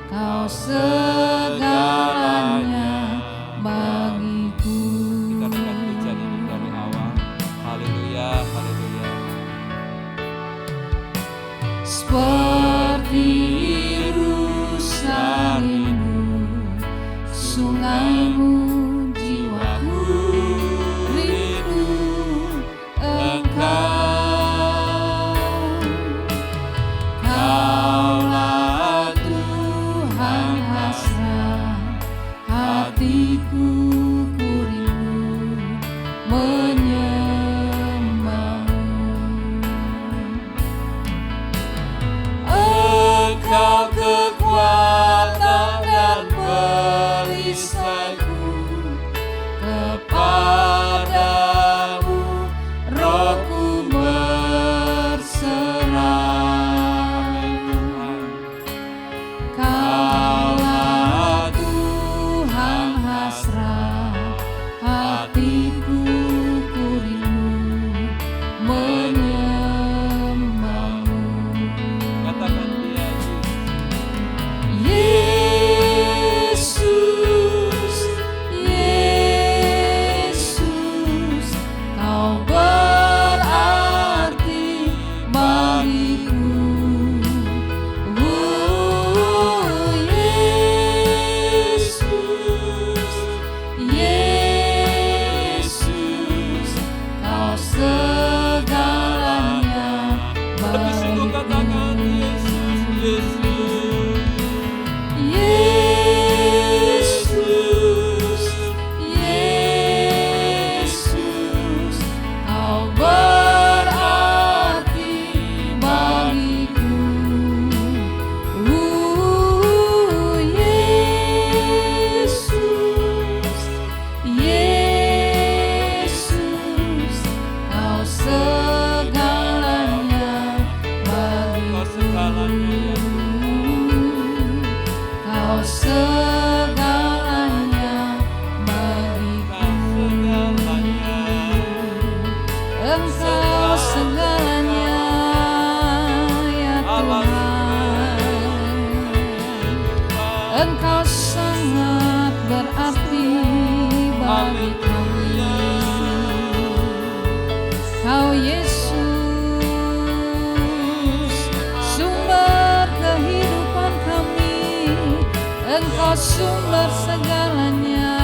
Kau segalanya bagiku. Kita dengar pujian ini dari awal. Haleluya, haleluya. Seperti Yerusalem, sungaimu jiwaku rindu Engkau. Kaulah Tuhan hasrat hatiku, ku rindu menyembah-Mu. Engkau kekuatan dan perisaiku, kepadamu rohku berserah. Kaulah Tuhan hasrat sumber segalanya,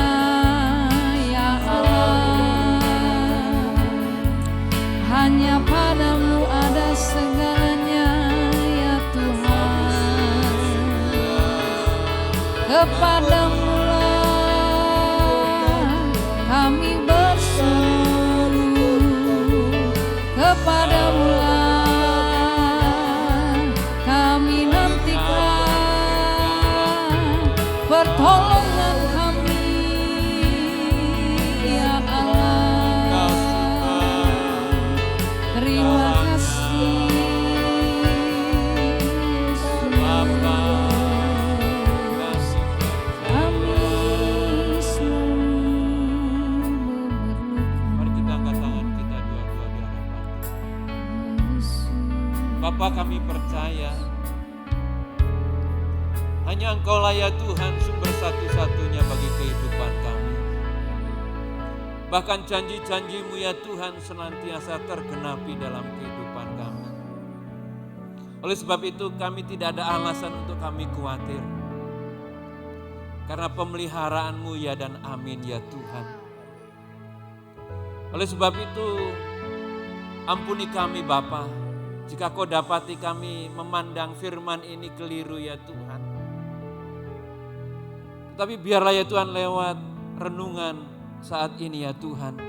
ya Allah. Hanya padamu ada segalanya, ya Tuhan. Kepadamu lah kami berseru, kepadamu lah kami nantikan pertolongan kami, ya Allah. Terima kasih Yesus. Kami selalu memerlukan Mari kita angkat tangan kita dua-dua di hadapan Yesus. Bapa, kami percaya hanya Engkaulah ya Tuhan sumber satu-satunya bagi kehidupan kami. Bahkan janji-janji-Mu ya Tuhan senantiasa tergenapi dalam kehidupan kami. Oleh sebab itu kami tidak ada alasan untuk kami khawatir. Karena pemeliharaanmu ya dan amin ya Tuhan. Oleh sebab itu ampuni kami Bapa, jika Kau dapati kami memandang firman ini keliru ya Tuhan. Tetapi biarlah ya Tuhan lewat renungan saat ini ya Tuhan,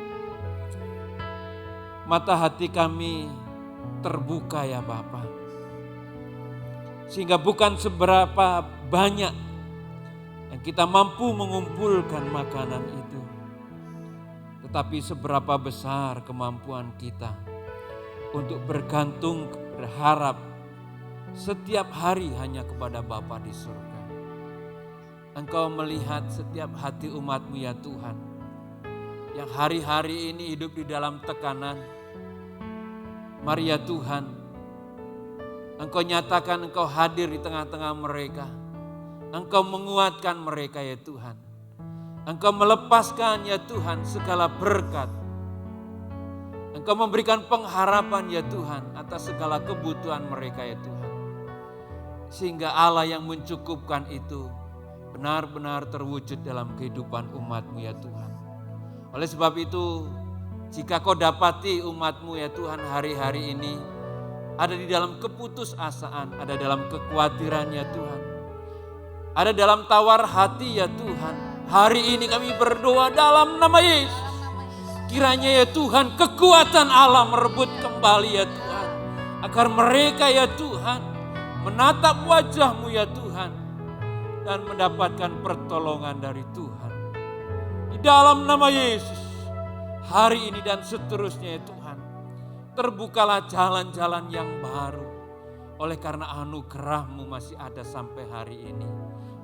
mata hati kami terbuka ya Bapa. Sehingga bukan seberapa banyak yang kita mampu mengumpulkan makanan itu, tetapi seberapa besar kemampuan kita untuk bergantung, berharap setiap hari hanya kepada Bapa di surga. Engkau melihat setiap hati umat-Mu ya Tuhan, yang hari-hari ini hidup di dalam tekanan. Mari ya Tuhan, Engkau nyatakan Engkau hadir di tengah-tengah mereka. Engkau menguatkan mereka ya Tuhan. Engkau melepaskan ya Tuhan segala berkat. Engkau memberikan pengharapan ya Tuhan atas segala kebutuhan mereka ya Tuhan. Sehingga Allah yang mencukupkan itu benar-benar terwujud dalam kehidupan umat-Mu ya Tuhan. Oleh sebab itu, jika Kau dapati umat-Mu ya Tuhan hari-hari ini ada di dalam keputusasaan, ada dalam kekhawatiran ya Tuhan, ada dalam tawar hati ya Tuhan, hari ini kami berdoa dalam nama Yesus. Kiranya ya Tuhan kekuatan Allah merebut kembali ya Tuhan, agar mereka ya Tuhan menatap wajah-Mu ya Tuhan dan mendapatkan pertolongan dari Tuhan. Di dalam nama Yesus, hari ini dan seterusnya ya Tuhan, terbukalah jalan-jalan yang baru. Oleh karena anugerah-Mu masih ada sampai hari ini.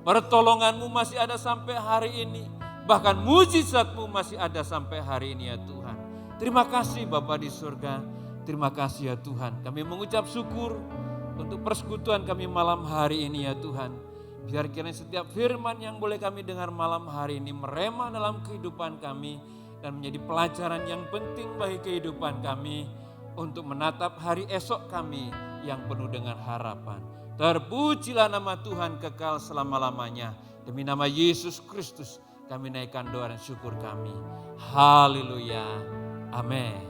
Pertolongan-Mu masih ada sampai hari ini. Bahkan mujizat-Mu masih ada sampai hari ini ya Tuhan. Terima kasih Bapa di surga. Terima kasih ya Tuhan. Kami mengucap syukur untuk persekutuan kami malam hari ini ya Tuhan. Biar kiranya setiap firman yang boleh kami dengar malam hari ini merema dalam kehidupan kami dan menjadi pelajaran yang penting bagi kehidupan kami untuk menatap hari esok kami yang penuh dengan harapan. Terpujilah nama Tuhan kekal selama-lamanya. Demi nama Yesus Kristus kami naikkan doa dan syukur kami. Haleluya. Amin.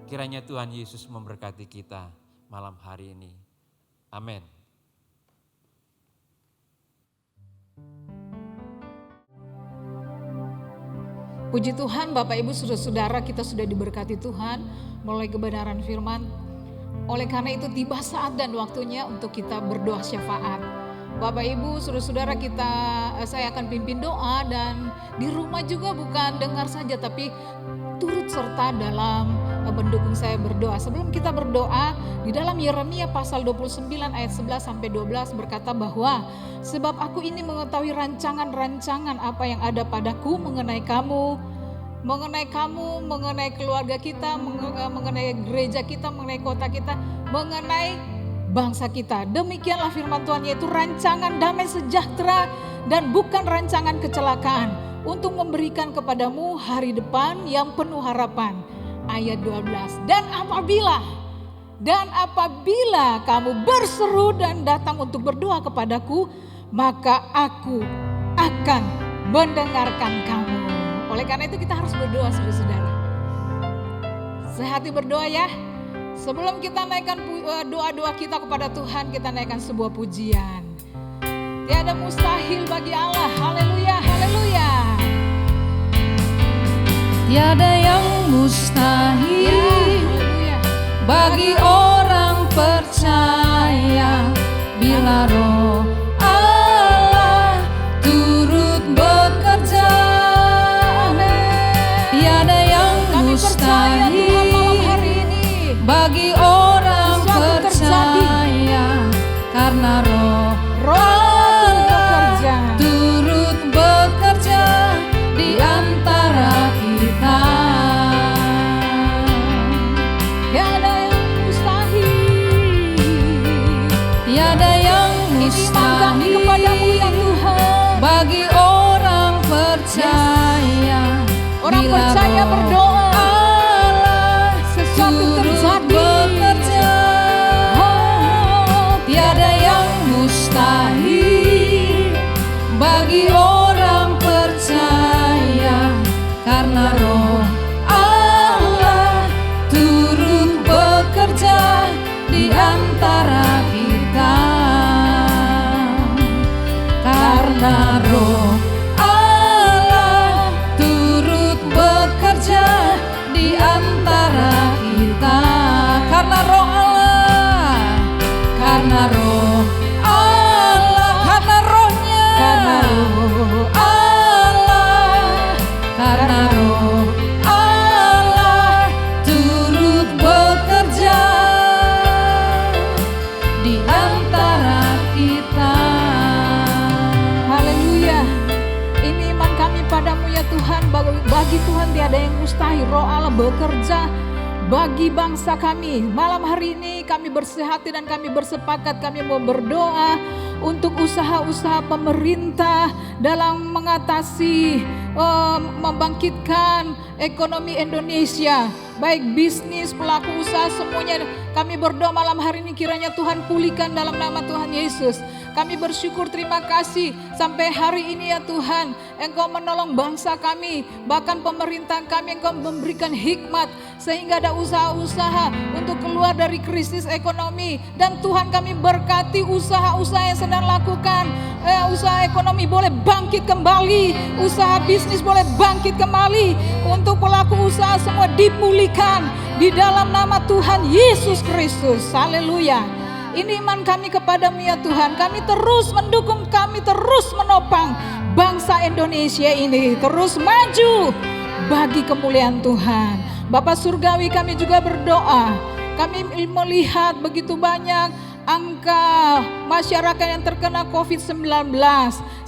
Kiranya Tuhan Yesus memberkati kita malam hari ini. Amin. Puji Tuhan, Bapak Ibu Saudara-saudara, kita sudah diberkati Tuhan melalui kebenaran firman. Oleh karena itu tiba saat dan waktunya untuk kita berdoa syafaat. Bapak Ibu Saudara-saudara, saya akan pimpin doa dan di rumah juga bukan dengar saja tapi turut serta dalam mendukung saya berdoa. Sebelum kita berdoa, di dalam Yeremia pasal 29 ayat 11 sampai 12 berkata bahwa sebab aku ini mengetahui rancangan-rancangan apa yang ada padaku mengenai kamu, mengenai keluarga kita, mengenai gereja kita, mengenai kota kita, mengenai bangsa kita. Demikianlah firman Tuhan, yaitu rancangan damai sejahtera dan bukan rancangan kecelakaan, untuk memberikan kepadamu hari depan yang penuh harapan. Ayat 12. Dan apabila kamu berseru dan datang untuk berdoa kepadaku, maka aku akan mendengarkan kamu. Oleh karena itu kita harus berdoa saudara-saudara. Sehati berdoa ya. Sebelum kita naikkan doa-doa kita kepada Tuhan, kita naikkan sebuah pujian. Tiada mustahil bagi Allah. Haleluya, haleluya. Tiada yang mustahil Ya, bagi orang percaya bila Roh Allah turut bekerja. Tiada yang kami percaya Tuhan malam hari ini bagi orang sesuatu percaya karena Roh Roh bekerja. turut bekerja di antara kita. Tiada yang mustahil. Tiada yang Ini iman kami mustahil kepadamu ya Tuhan. bagi orang percaya. Orang Bila percaya Roh berdoa, Allah sesuatu turut terjadi. bekerja. Tiada yang mustahil bagi orang percaya karena Roh Allah turut bekerja di antara kita. Karena Roh Allah turut bekerja di antara kita. Karena Roh Allah, karena Roh Allah, karena Rohnya, Karena Roh Allah, karena Roh Allah turut bekerja di antara kita. Haleluya. Ini iman kami padamu ya Tuhan. Bagi Tuhan tiada yang mustahil. Roh Allah bekerja bagi bangsa kami. Malam hari ini kami bersehati dan kami bersepakat, kami mau berdoa untuk usaha-usaha pemerintah dalam mengatasi, membangkitkan ekonomi Indonesia. Baik bisnis, pelaku usaha semuanya kami berdoa malam hari ini kiranya Tuhan pulihkan dalam nama Tuhan Yesus. Kami bersyukur, terima kasih sampai hari ini ya Tuhan, Engkau menolong bangsa kami, bahkan pemerintah kami, Engkau memberikan hikmat sehingga ada usaha-usaha untuk keluar dari krisis ekonomi. Dan Tuhan kami berkati usaha-usaha yang sedang lakukan, usaha ekonomi boleh bangkit kembali, usaha bisnis boleh bangkit kembali, untuk pelaku usaha semua dipulihkan di dalam nama Tuhan Yesus Kristus. Haleluya. Ini iman kami kepadamu ya Tuhan. Kami terus mendukung, kami terus menopang bangsa Indonesia ini terus maju bagi kemuliaan Tuhan. Bapak Surgawi, kami juga berdoa. Kami melihat begitu banyak angka masyarakat yang terkena COVID-19.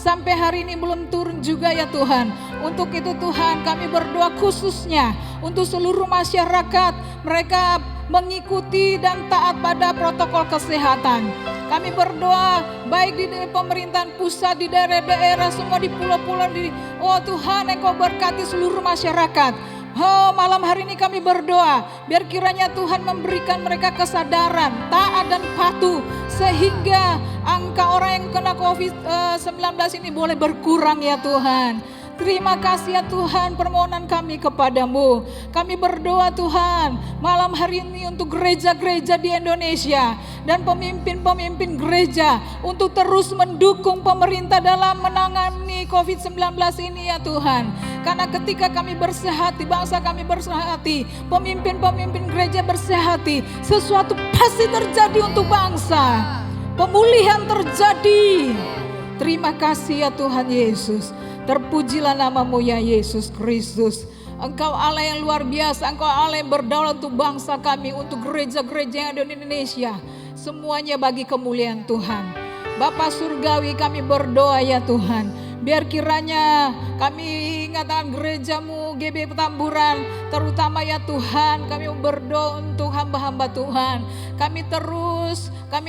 Sampai hari ini belum turun juga ya Tuhan. Untuk itu Tuhan kami berdoa khususnya untuk seluruh masyarakat, mereka mengikuti dan taat pada protokol kesehatan. Kami berdoa baik di pemerintahan pusat, di daerah-daerah, semua di pulau-pulau, oh Tuhan Engkau berkati seluruh masyarakat. Oh, malam hari ini kami berdoa biar kiranya Tuhan memberikan mereka kesadaran, taat dan patuh, sehingga angka orang yang kena COVID-19 ini boleh berkurang ya Tuhan. Terima kasih ya Tuhan, permohonan kami kepadamu. Kami berdoa Tuhan malam hari ini untuk gereja-gereja di Indonesia dan pemimpin-pemimpin gereja untuk terus mendukung pemerintah dalam menangani COVID-19 ini ya Tuhan. Karena ketika kami bersehati, bangsa kami bersehati, pemimpin-pemimpin gereja bersehati, sesuatu pasti terjadi untuk bangsa. Pemulihan terjadi. Terima kasih ya Tuhan Yesus. Terpujilah namamu ya Yesus Kristus. Engkau Allah yang luar biasa, Engkau Allah yang berdaulat untuk bangsa kami, untuk gereja-gereja yang ada di Indonesia. Semuanya bagi kemuliaan Tuhan. Bapa Surgawi, kami berdoa ya Tuhan, biar kiranya kami ingatkan gerejamu GB Petamburan, terutama ya Tuhan, kami berdoa untuk hamba-hamba Tuhan. Kami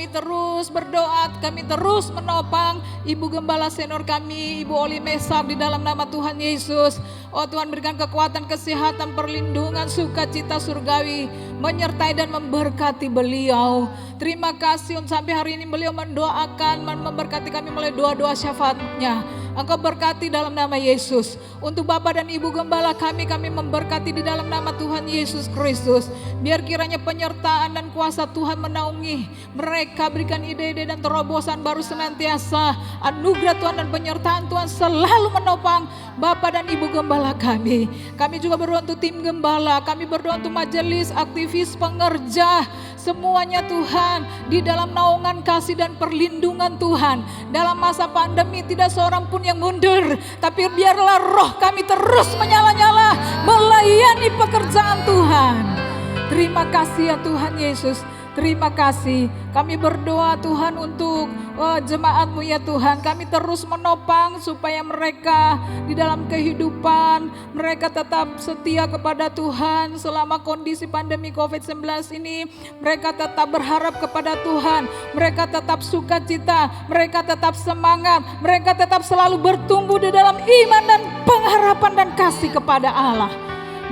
terus berdoa, kami terus menopang Ibu Gembala Senior kami, Ibu Oli Mesak, di dalam nama Tuhan Yesus. Oh Tuhan, berikan kekuatan, kesehatan, perlindungan, sukacita surgawi, menyertai dan memberkati beliau. Terima kasih untuk sampai hari ini beliau mendoakan, memberkati kami melalui doa-doa syafaatnya. Engkau berkati dalam nama Yesus. Untuk Bapak dan Ibu Gembala kami memberkati di dalam nama Tuhan Yesus Kristus. Biar kiranya penyertaan dan kuasa Tuhan menaungi mereka, berikan ide-ide dan terobosan baru senantiasa. Anugerah Tuhan dan penyertaan Tuhan selalu menopang Bapak dan Ibu Gembala kami. Kami juga berdoa untuk tim Gembala, kami berdoa untuk majelis, aktivis, pengerja, semuanya Tuhan, di dalam naungan kasih dan perlindungan Tuhan. Dalam masa pandemi tidak seorang pun yang mundur, tapi biarlah roh kami terus menyala-nyala melayani pekerjaan Tuhan. Terima kasih ya Tuhan Yesus. Terima kasih. Kami berdoa Tuhan untuk jemaat-Mu ya Tuhan. Kami terus menopang supaya mereka di dalam kehidupan mereka tetap setia kepada Tuhan selama kondisi pandemi COVID-19 ini. Mereka tetap berharap kepada Tuhan. Mereka tetap sukacita. Mereka tetap semangat. Mereka tetap selalu bertumbuh di dalam iman dan pengharapan dan kasih kepada Allah.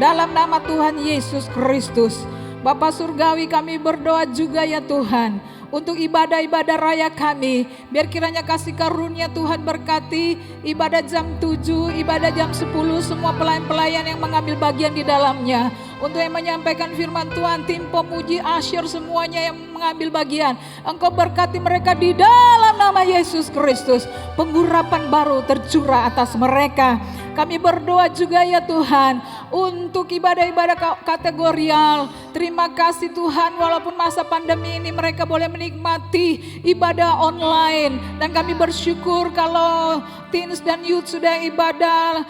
Dalam nama Tuhan Yesus Kristus. Bapa Surgawi, kami berdoa juga ya Tuhan untuk ibadah-ibadah raya kami. Biar kiranya kasih karunia Tuhan berkati ibadah jam 7, ibadah jam 10, semua pelayan-pelayan yang mengambil bagian di dalamnya. Untuk yang menyampaikan firman Tuhan, tim pemuji, asyir, semuanya yang mengambil bagian. Engkau berkati mereka di dalam nama Yesus Kristus. Pengurapan baru tercurah atas mereka. Kami berdoa juga ya Tuhan untuk ibadah-ibadah kategorial. Terima kasih Tuhan, walaupun masa pandemi ini mereka boleh menikmati ibadah online. Dan kami bersyukur kalau teens dan youth sudah ibadah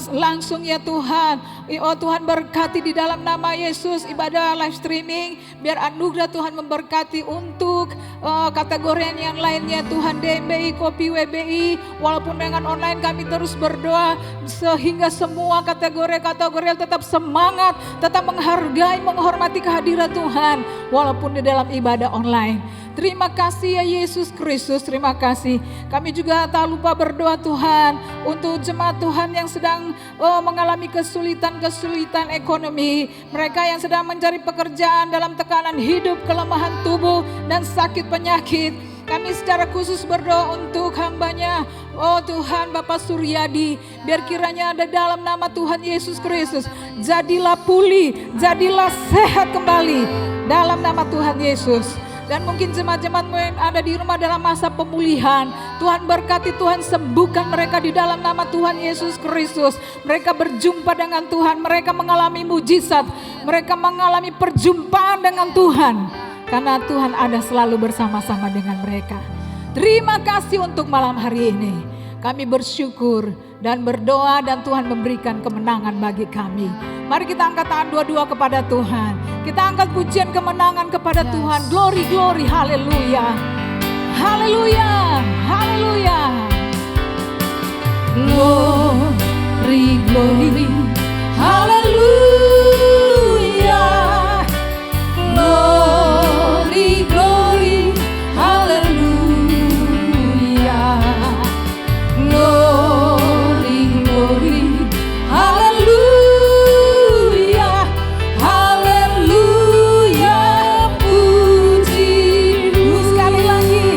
langsung ya Tuhan. Oh Tuhan, berkati di dalam nama Yesus ibadah live streaming. Biar anugerah Tuhan memberkati untuk kategori yang lainnya Tuhan, DMBI, Kopi, WBI. Walaupun dengan online kami terus berdoa sehingga semua kategori tetap semangat, tetap menghargai, menghormati kehadiran Tuhan walaupun di dalam ibadah online. Terima kasih ya Yesus Kristus, terima kasih. Kami juga tak lupa berdoa Tuhan untuk jemaat Tuhan yang sedang mengalami kesulitan ekonomi. Mereka yang sedang mencari pekerjaan dalam tekanan hidup, kelemahan tubuh dan sakit penyakit. Kami secara khusus berdoa untuk hambanya, oh Tuhan Bapak Suryadi. Biar kiranya ada dalam nama Tuhan Yesus Kristus. Jadilah pulih, jadilah sehat kembali dalam nama Tuhan Yesus. Dan mungkin jemaat-jemaatmu yang ada di rumah dalam masa pemulihan, Tuhan berkati, Tuhan sembuhkan mereka di dalam nama Tuhan Yesus Kristus. Mereka berjumpa dengan Tuhan, mereka mengalami mujizat, mereka mengalami perjumpaan dengan Tuhan. Karena Tuhan ada selalu bersama-sama dengan mereka. Terima kasih untuk malam hari ini. Kami bersyukur dan berdoa dan Tuhan memberikan kemenangan bagi kami. Mari kita angkat tangan dua-dua kepada Tuhan. Kita angkat pujian kemenangan kepada Tuhan. Glory, glory, haleluya. Haleluya, haleluya. Glory, glory, haleluya. Glory, glory, haleluya. Glory, glory, haleluya. Haleluya, puji. Sekali lagi.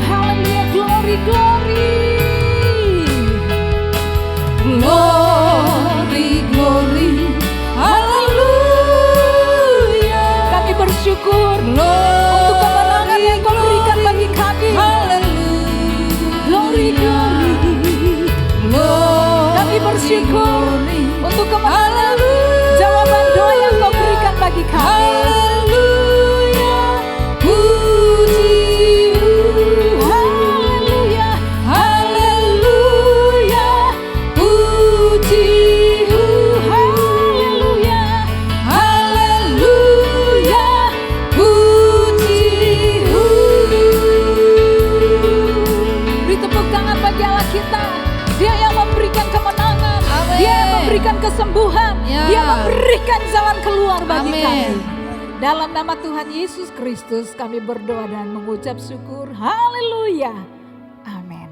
Haleluya, glory, glory. Glory, glory, haleluya. Kami bersyukur untuk kemenangan yang Kau berikan bagi kami. Glory, glory. Kami bersyukur untuk kemenangan, jawaban doa yang Kau berikan bagi kami. Kesembuhan, Dia memberikan jalan keluar bagi kami. Dalam nama Tuhan Yesus Kristus kami berdoa dan mengucap syukur. Haleluya. Amin.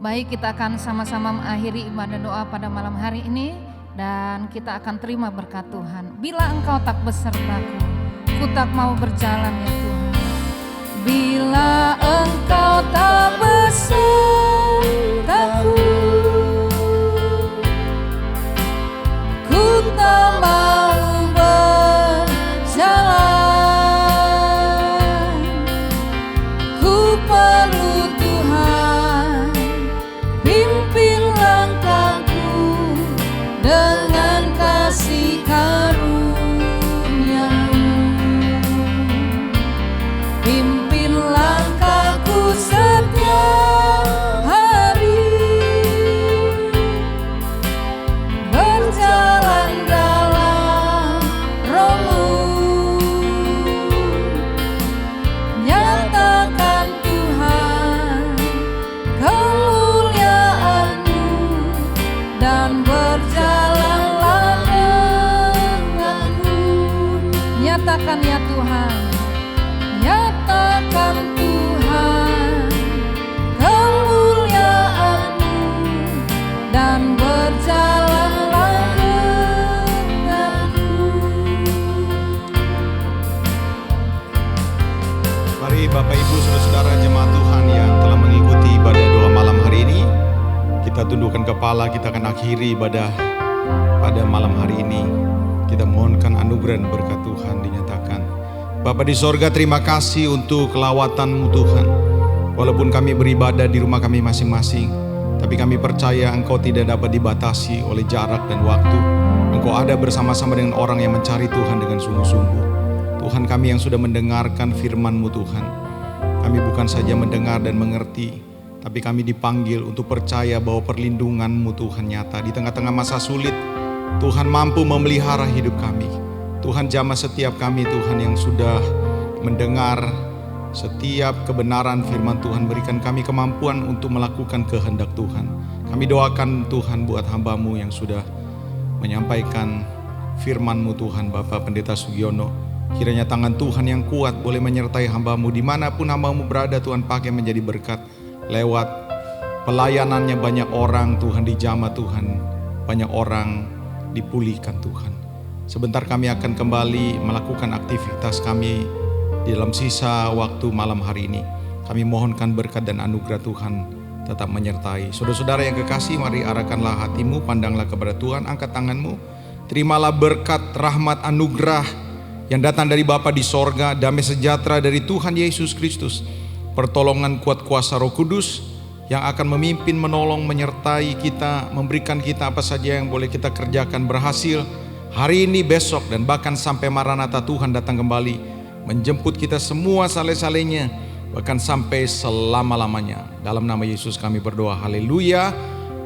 Baik, kita akan sama-sama mengakhiri ibadah doa pada malam hari ini. Dan kita akan terima berkat Tuhan. Bila Engkau tak besertaku, ku tak mau berjalan ya Tuhan. bila Engkau tak besertaku, ku tak mau berjalan. Ku perlu Tuhan, pimpin langkahku dengan kasih karunia-Mu. Pimpin langkahku setiap hari, berjalan dalam Roh-Mu. Nyatakan Tuhan kemuliaan-Mu, dan berjalanlah denganku. Nyatakan ya Tuhan, nyatakan Tuhan kemuliaan-Mu, dan berjalanlah denganku. Mari Bapak Ibu Saudara-saudara jemaat Tuhan yang telah mengikuti ibadah doa malam hari ini, kita tundukkan kepala, kita akan akhiri ibadah pada malam hari ini. Kita mohonkan anugerah dan berkat Tuhan dinyatakan. Bapa di sorga, terima kasih untuk kelawatan-Mu Tuhan. Walaupun kami beribadah di rumah kami masing-masing, tapi kami percaya Engkau tidak dapat dibatasi oleh jarak dan waktu. Engkau ada bersama-sama dengan orang yang mencari Tuhan dengan sungguh-sungguh. Tuhan, kami yang sudah mendengarkan firman-Mu Tuhan, kami bukan saja mendengar dan mengerti, tapi kami dipanggil untuk percaya bahwa perlindungan-Mu Tuhan nyata di tengah-tengah masa sulit. Tuhan mampu memelihara hidup kami. Tuhan jamah setiap kami Tuhan yang sudah mendengar setiap kebenaran firman Tuhan, berikan kami kemampuan untuk melakukan kehendak Tuhan. Kami doakan Tuhan buat hamba-Mu yang sudah menyampaikan firman-Mu Tuhan, Bapak Pendeta Sugiono. Kiranya tangan Tuhan yang kuat boleh menyertai hamba-Mu dimanapun hamba-Mu berada. Tuhan pakai menjadi berkat lewat pelayanannya. Banyak orang Tuhan dijamah Tuhan, banyak orang dipulihkan Tuhan. Sebentar kami akan kembali melakukan aktivitas kami di dalam sisa waktu malam hari ini. Kami mohonkan berkat dan anugerah Tuhan tetap menyertai. Saudara-saudara yang kekasih, mari arahkanlah hatimu, pandanglah kepada Tuhan, angkat tanganmu. Terimalah berkat, rahmat, anugerah yang datang dari Bapa di sorga, damai sejahtera dari Tuhan Yesus Kristus, pertolongan kuat kuasa Roh Kudus yang akan memimpin, menolong, menyertai kita, memberikan kita apa saja yang boleh kita kerjakan berhasil hari ini, besok, dan bahkan sampai Maranatha Tuhan datang kembali menjemput kita semua sale-salenya, bahkan sampai selama-lamanya. Dalam nama Yesus kami berdoa, haleluya,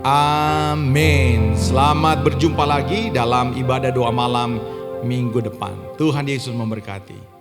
amin. Selamat berjumpa lagi dalam ibadah doa malam minggu depan. Tuhan Yesus memberkati.